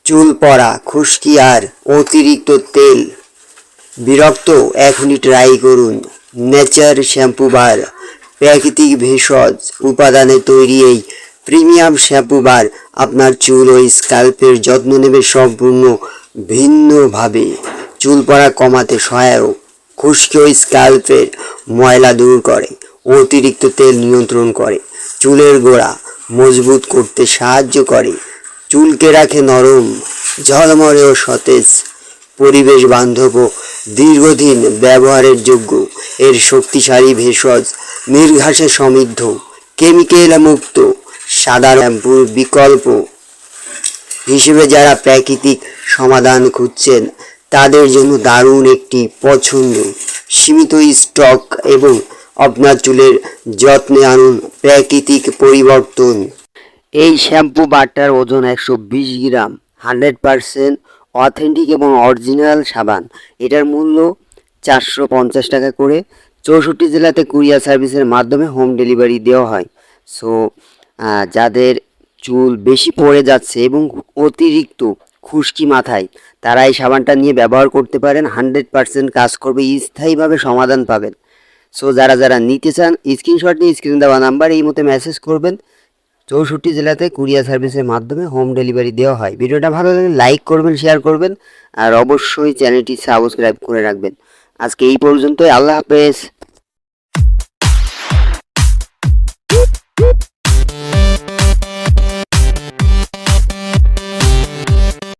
চুল পড়া, খুশকি আর অতিরিক্ত তেল বিরক্ত? এখনই ট্রাই করুন নেচার শ্যাম্পু বার। প্রাকৃতিক ভেষজ উপাদানে তৈরি এই প্রিমিয়াম শ্যাম্পু বার আপনার চুল ও স্ক্যাল্পের যত্ন নেবে সম্পূর্ণ ভিন্নভাবে। চুল পড়া কমাতে সহায়ক, খুশকি ও স্ক্যাল্পের ময়লা দূর করে, অতিরিক্ত তেল নিয়ন্ত্রণ করে, চুলের গোড়া মজবুত করতে সাহায্য করে, চুলকে রাখে নরম, ঝলমলে ও সতেজ, পরিবেশ বান্ধব ও দীর্ঘদিন ব্যবহারের যোগ্য। এর শক্তিশালী ভেষজ নির্ঘাসে সমৃদ্ধ, কেমিক্যাল মুক্ত সাধারণ শ্যাম্পুর বিকল্প হিসেবে যারা প্রাকৃতিক সমাধান খুঁজছেন তাদের জন্য দারুণ একটি পছন্দ। সীমিত স্টক এবং আপনার চুলের যত্নে আনুন প্রাকৃতিক পরিবর্তন। এই শ্যাম্পু বারটার ওজন 120 গ্রাম, 100% অথেন্টিক এবং অরিজিনাল সাবান। এটার মূল্য 450 টাকা করে। 64 জেলাতে কুরিয়ার সার্ভিসের মাধ্যমে হোম ডেলিভারি দেওয়া হয়। সো যাদের চুল বেশি পড়ে যাচ্ছে এবং অতিরিক্ত খুশকি মাথায়, তারা এই সাবানটা নিয়ে ব্যবহার করতে পারেন। 100% কাজ করবে, স্থায়ীভাবে সমাধান পাবেন। সো যারা যারা নিতে চান স্ক্রিনশট নিয়ে স্ক্রিনে দেওয়া নাম্বার এই মতো মেসেজ করবেন। 64 জেলাতে কুরিয়ার সার্ভিসের মাধ্যমে হোম ডেলিভারি দেওয়া হয়। ভিডিওটা ভালো লাগলে লাইক করবেন, শেয়ার করবেন আর অবশ্যই চ্যানেলটি সাবস্ক্রাইব করে রাখবেন। আজকে এই পর্যন্তই। আল্লাহ হাফেজ।